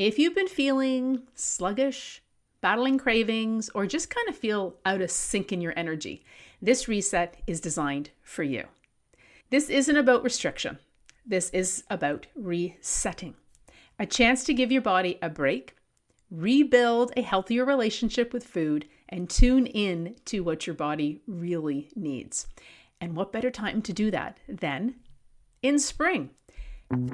If you've been feeling sluggish, battling cravings, or just kind of feel out of sync in your energy, this reset is designed for you. This isn't about restriction. This is about resetting. A chance to give your body a break, rebuild a healthier relationship with food, and tune in to what your body really needs. And what better time to do that than in spring?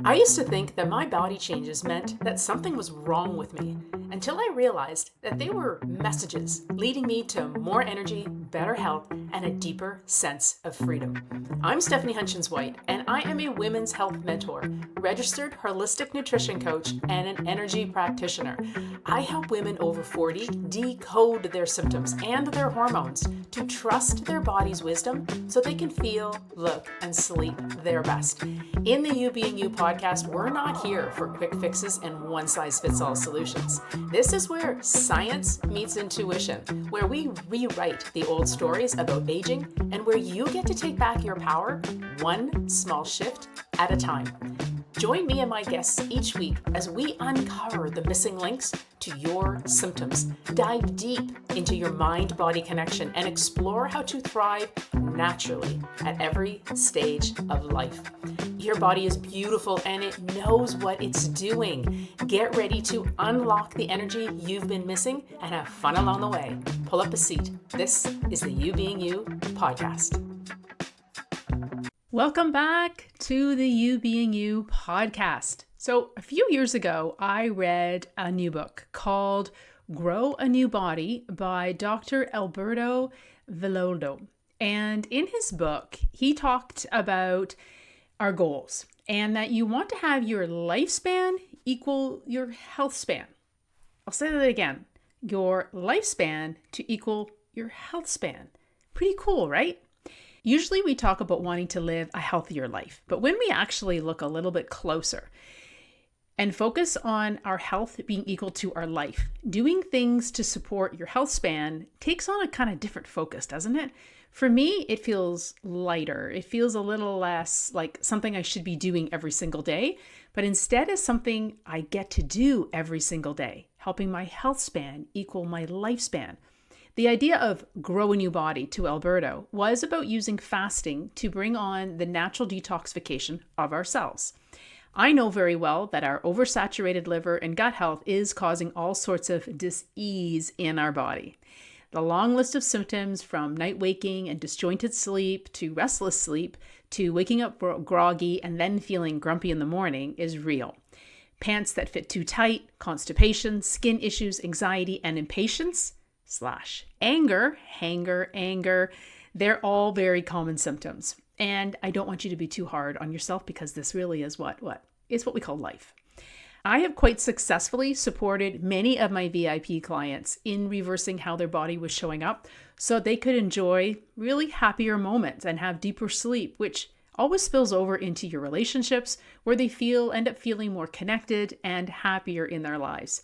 I used to think that my body changes meant that something was wrong with me until I realized that they were messages leading me to more energy, better health, and a deeper sense of freedom. I'm Stephanie Huntjens White, and I am a women's health mentor, registered holistic nutrition coach, and an energy practitioner. I help women over 40 decode their symptoms and their hormones to trust their body's wisdom so they can feel, look, and sleep their best. In the You Being You podcast, we're not here for quick fixes and one-size-fits-all solutions. This is where science meets intuition, where we rewrite the old stories about aging, and where you get to take back your power one small shift at a time. Join me and my guests each week as we uncover the missing links to your symptoms, dive deep into your mind-body connection, and explore how to thrive naturally at every stage of life. Your body is beautiful and it knows what it's doing. Get ready to unlock the energy you've been missing and have fun along the way. Pull up a seat. This is the You Being You podcast. Welcome back to the You Being You podcast. So a few years ago, I read a new book called Grow a New Body by Dr. Alberto Villoldo. And in his book, he talked about our goals and that you want to have your lifespan equal your health span. I'll say that again. Your lifespan to equal your health span. Pretty cool, right? Usually we talk about wanting to live a healthier life, but when we actually look a little bit closer and focus on our health being equal to our life, doing things to support your health span takes on a kind of different focus, doesn't it? For me, it feels lighter. It feels a little less like something I should be doing every single day, but instead is something I get to do every single day, helping my health span equal my lifespan. The idea of grow a new body to Alberto was about using fasting to bring on the natural detoxification of our cells. I know very well that our oversaturated liver and gut health is causing all sorts of dis-ease in our body. The long list of symptoms from night waking and disjointed sleep to restless sleep to waking up groggy and then feeling grumpy in the morning is real. Pants that fit too tight, constipation, skin issues, anxiety, and impatience / anger, they're all very common symptoms. And I don't want you to be too hard on yourself because this really is what we call life. I have quite successfully supported many of my VIP clients in reversing how their body was showing up so they could enjoy really happier moments and have deeper sleep, which always spills over into your relationships where they end up feeling more connected and happier in their lives.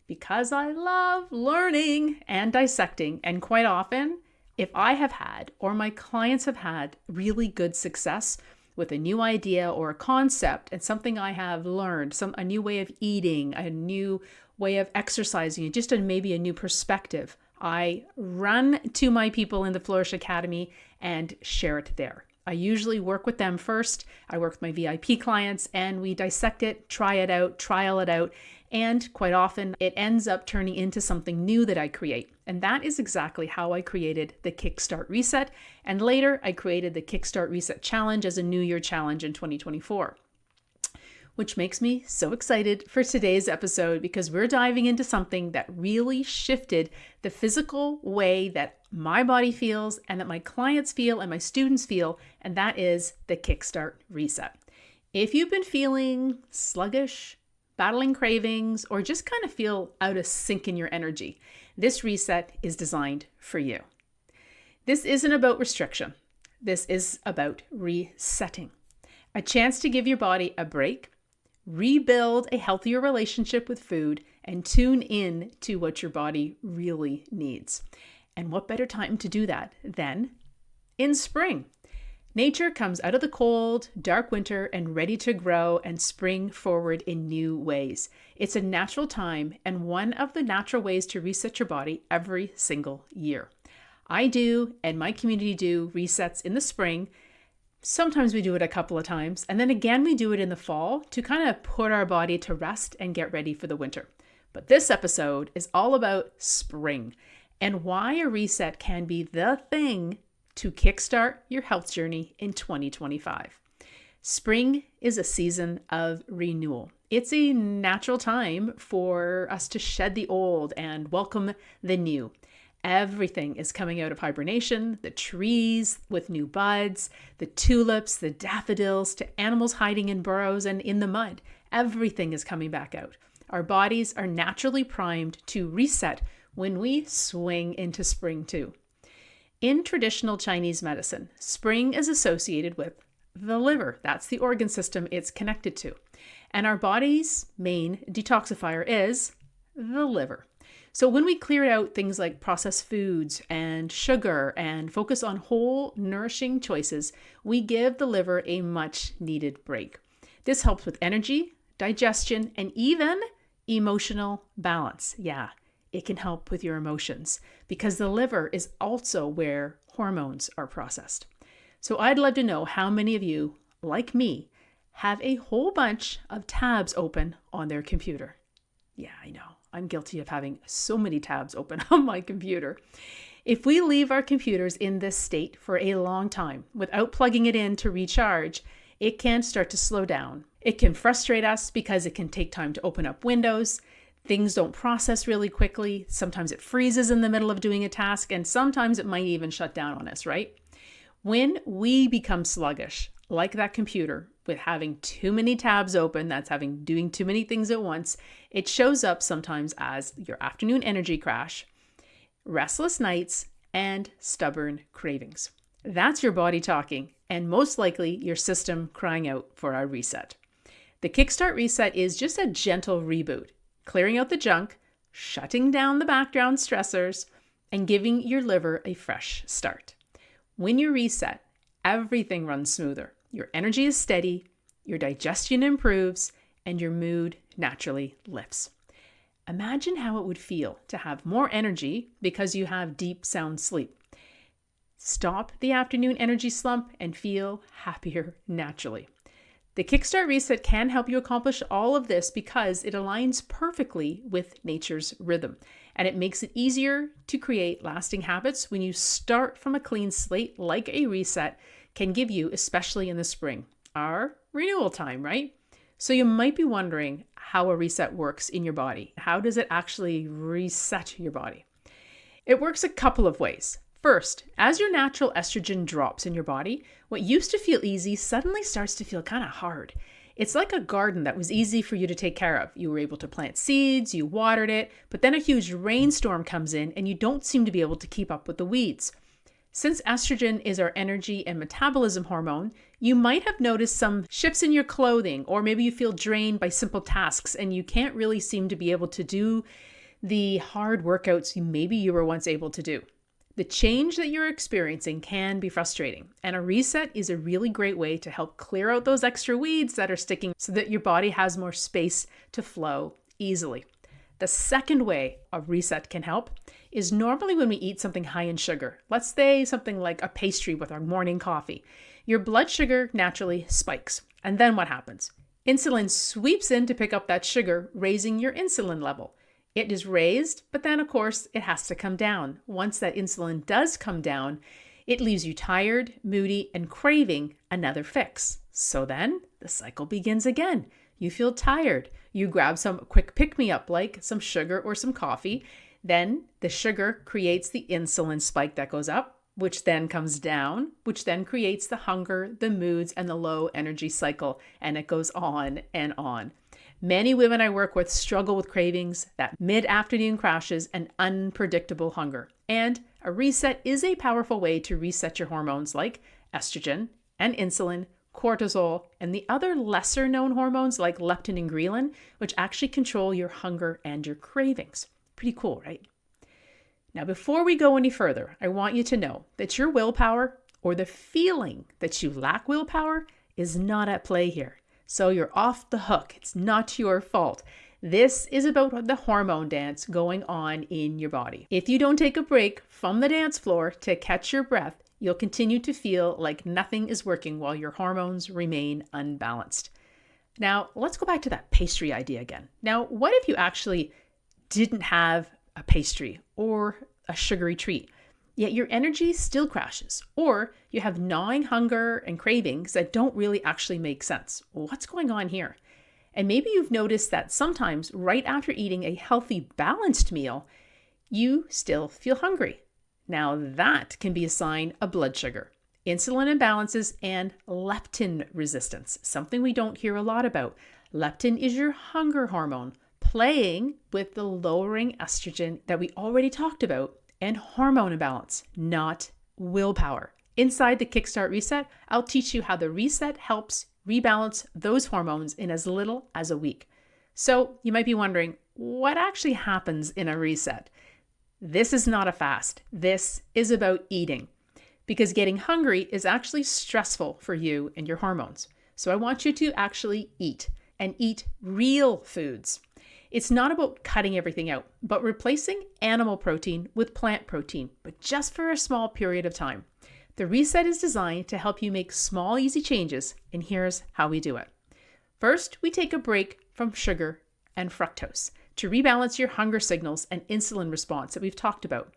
Because I love learning and dissecting, and quite often, if I have had or my clients have had really good success with a new idea or a concept and something I have learned, a new way of eating, a new way of exercising, just maybe a new perspective, I run to my people in the Flourish Academy and share it there. I usually work with them first. I work with my VIP clients and we dissect it, try it out, trial it out. And quite often it ends up turning into something new that I create. And that is exactly how I created the Kickstart Reset. And later I created the Kickstart Reset Challenge as a New Year challenge in 2024. Which makes me so excited for today's episode because we're diving into something that really shifted the physical way that my body feels and that my clients feel and my students feel, and that is the Kickstart Reset. If you've been feeling sluggish, battling cravings, or just kind of feel out of sync in your energy, this reset is designed for you. This isn't about restriction. This is about resetting. A chance to give your body a break, rebuild a healthier relationship with food, and tune in to what your body really needs. And what better time to do that than in spring? Nature comes out of the cold, dark winter and ready to grow and spring forward in new ways. It's a natural time and one of the natural ways to reset your body every single year. I do, and my community do, resets in the spring. Sometimes we do it a couple of times, and then again we do it in the fall to kind of put our body to rest and get ready for the winter. But this episode is all about spring and why a reset can be the thing to kickstart your health journey in 2025. Spring is a season of renewal. It's a natural time for us to shed the old and welcome the new. Everything is coming out of hibernation, the trees with new buds, the tulips, the daffodils, to animals hiding in burrows and in the mud. Everything is coming back out. Our bodies are naturally primed to reset when we swing into spring too. In traditional Chinese medicine, spring is associated with the liver. That's the organ system it's connected to. And our body's main detoxifier is the liver. So when we clear out things like processed foods and sugar and focus on whole, nourishing choices, we give the liver a much needed break. This helps with energy, digestion, and even emotional balance. Yeah. It can help with your emotions because the liver is also where hormones are processed. So I'd love to know how many of you, like me, have a whole bunch of tabs open on their computer. Yeah, I know. I'm guilty of having so many tabs open on my computer. If we leave our computers in this state for a long time without plugging it in to recharge, it can start to slow down. It can frustrate us because it can take time to open up windows. Things don't process really quickly. Sometimes it freezes in the middle of doing a task, and sometimes it might even shut down on us, right? When we become sluggish, like that computer, with having too many tabs open, that's doing too many things at once, it shows up sometimes as your afternoon energy crash, restless nights, and stubborn cravings. That's your body talking, and most likely your system crying out for a reset. The Kickstart Reset is just a gentle reboot, clearing out the junk, shutting down the background stressors, and giving your liver a fresh start. When you reset, everything runs smoother. Your energy is steady, your digestion improves, and your mood naturally lifts. Imagine how it would feel to have more energy because you have deep, sound sleep. Stop the afternoon energy slump and feel happier naturally. The Kickstart Reset can help you accomplish all of this because it aligns perfectly with nature's rhythm, and it makes it easier to create lasting habits when you start from a clean slate like a reset can give you, especially in the spring, our renewal time, right? So you might be wondering how a reset works in your body. How does it actually reset your body? It works a couple of ways. First, as your natural estrogen drops in your body, what used to feel easy suddenly starts to feel kind of hard. It's like a garden that was easy for you to take care of. You were able to plant seeds, you watered it, but then a huge rainstorm comes in and you don't seem to be able to keep up with the weeds. Since estrogen is our energy and metabolism hormone, you might have noticed some shifts in your clothing, or maybe you feel drained by simple tasks and you can't really seem to be able to do the hard workouts maybe you were once able to do. The change that you're experiencing can be frustrating, and a reset is a really great way to help clear out those extra weeds that are sticking so that your body has more space to flow easily. The second way a reset can help is normally when we eat something high in sugar. Let's say something like a pastry with our morning coffee. Your blood sugar naturally spikes. And then what happens? Insulin sweeps in to pick up that sugar, raising your insulin level. It is raised, but then of course it has to come down. Once that insulin does come down, it leaves you tired, moody, and craving another fix. So then the cycle begins again. You feel tired. You grab some quick pick-me-up like some sugar or some coffee. Then the sugar creates the insulin spike that goes up, which then comes down, which then creates the hunger, the moods, and the low energy cycle. And it goes on and on. Many women I work with struggle with cravings, that mid-afternoon crashes, and unpredictable hunger. And a reset is a powerful way to reset your hormones like estrogen and insulin, cortisol, and the other lesser known hormones like leptin and ghrelin, which actually control your hunger and your cravings. Pretty cool, right? Now, before we go any further, I want you to know that your willpower or the feeling that you lack willpower is not at play here. So you're off the hook. It's not your fault. This is about the hormone dance going on in your body. If you don't take a break from the dance floor to catch your breath, you'll continue to feel like nothing is working while your hormones remain unbalanced. Now, let's go back to that pastry idea again. Now, what if you actually didn't have a pastry or a sugary treat, yet your energy still crashes, or you have gnawing hunger and cravings that don't really actually make sense? What's going on here? And maybe you've noticed that sometimes right after eating a healthy, balanced meal, you still feel hungry. Now that can be a sign of blood sugar, insulin imbalances, and leptin resistance, something we don't hear a lot about. Leptin is your hunger hormone, playing with the lowering estrogen that we already talked about, and hormone imbalance, not willpower. Inside the Kickstart Reset, I'll teach you how the reset helps rebalance those hormones in as little as a week. So you might be wondering, what actually happens in a reset? This is not a fast. This is about eating, because getting hungry is actually stressful for you and your hormones. So I want you to actually eat, and eat real foods. It's not about cutting everything out, but replacing animal protein with plant protein, but just for a small period of time. The reset is designed to help you make small, easy changes, and here's how we do it. First, we take a break from sugar and fructose to rebalance your hunger signals and insulin response that we've talked about.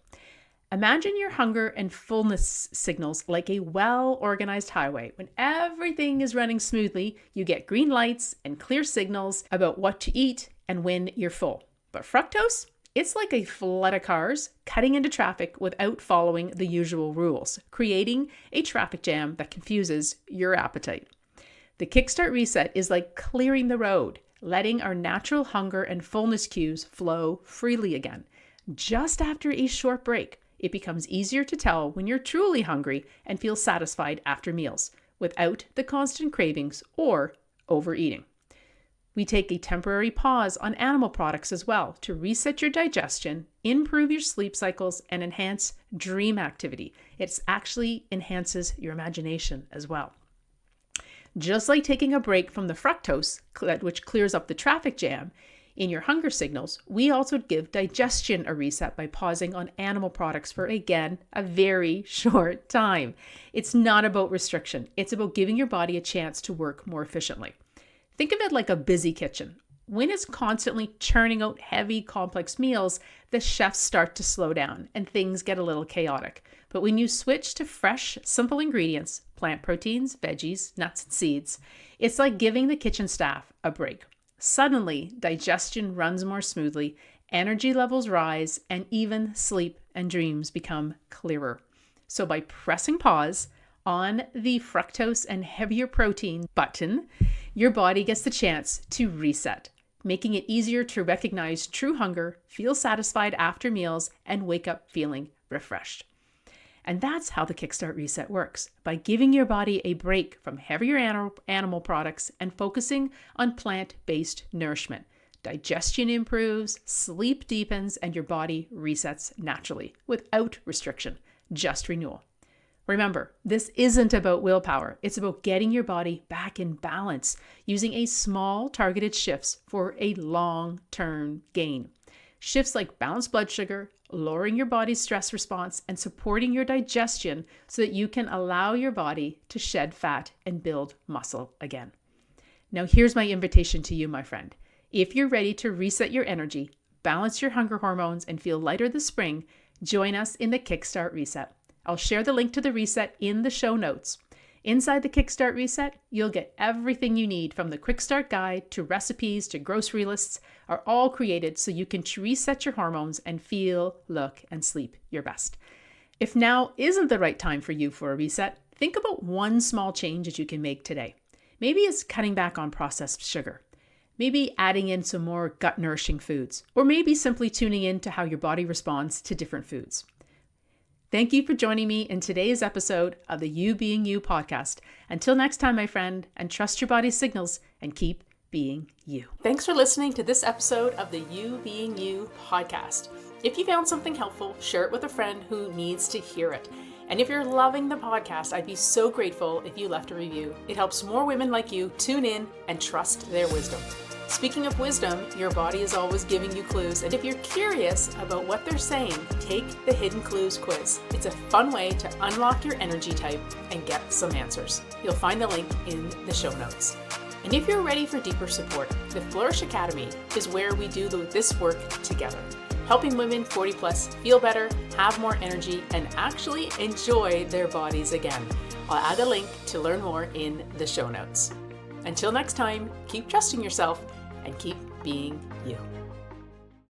Imagine your hunger and fullness signals like a well-organized highway. When everything is running smoothly, you get green lights and clear signals about what to eat and when you're full. But fructose? It's like a flood of cars cutting into traffic without following the usual rules, creating a traffic jam that confuses your appetite. The Kickstart Reset is like clearing the road, letting our natural hunger and fullness cues flow freely again. Just after a short break, it becomes easier to tell when you're truly hungry and feel satisfied after meals, without the constant cravings or overeating. We take a temporary pause on animal products as well to reset your digestion, improve your sleep cycles, and enhance dream activity. It actually enhances your imagination as well. Just like taking a break from the fructose, which clears up the traffic jam in your hunger signals, we also give digestion a reset by pausing on animal products for, again, a very short time. It's not about restriction. It's about giving your body a chance to work more efficiently. Think of it like a busy kitchen. When it's constantly churning out heavy, complex meals, the chefs start to slow down and things get a little chaotic. But when you switch to fresh, simple ingredients, plant proteins, veggies, nuts, and seeds, it's like giving the kitchen staff a break. Suddenly, digestion runs more smoothly, energy levels rise, and even sleep and dreams become clearer. So by pressing pause on the fructose and heavier protein button, your body gets the chance to reset, making it easier to recognize true hunger, feel satisfied after meals, and wake up feeling refreshed. And that's how the Kickstart Reset works, by giving your body a break from heavier animal products and focusing on plant-based nourishment. Digestion improves, sleep deepens, and your body resets naturally, without restriction, just renewal. Remember, this isn't about willpower. It's about getting your body back in balance, using a small targeted shifts for a long-term gain. Shifts like balanced blood sugar, lowering your body's stress response, and supporting your digestion so that you can allow your body to shed fat and build muscle again. Now, here's my invitation to you, my friend. If you're ready to reset your energy, balance your hunger hormones, and feel lighter this spring, join us in the Kickstart Reset. I'll share the link to the reset in the show notes. Inside the Kickstart Reset, you'll get everything you need, from the quick start guide to recipes to grocery lists, are all created so you can reset your hormones and feel, look, and sleep your best. If now isn't the right time for you for a reset, think about one small change that you can make today. Maybe it's cutting back on processed sugar. Maybe adding in some more gut-nourishing foods, or maybe simply tuning in to how your body responds to different foods. Thank you for joining me in today's episode of the You Being You podcast. Until next time, my friend, and trust your body's signals and keep being you. Thanks for listening to this episode of the You Being You podcast. If you found something helpful, share it with a friend who needs to hear it. And if you're loving the podcast, I'd be so grateful if you left a review. It helps more women like you tune in and trust their wisdom. Speaking of wisdom, your body is always giving you clues. And if you're curious about what they're saying, take the Hidden Clues quiz. It's a fun way to unlock your energy type and get some answers. You'll find the link in the show notes. And if you're ready for deeper support, the Flourish Academy is where we do this work together, helping women 40 plus feel better, have more energy, and actually enjoy their bodies again. I'll add a link to learn more in the show notes. Until next time, keep trusting yourself and keep being you.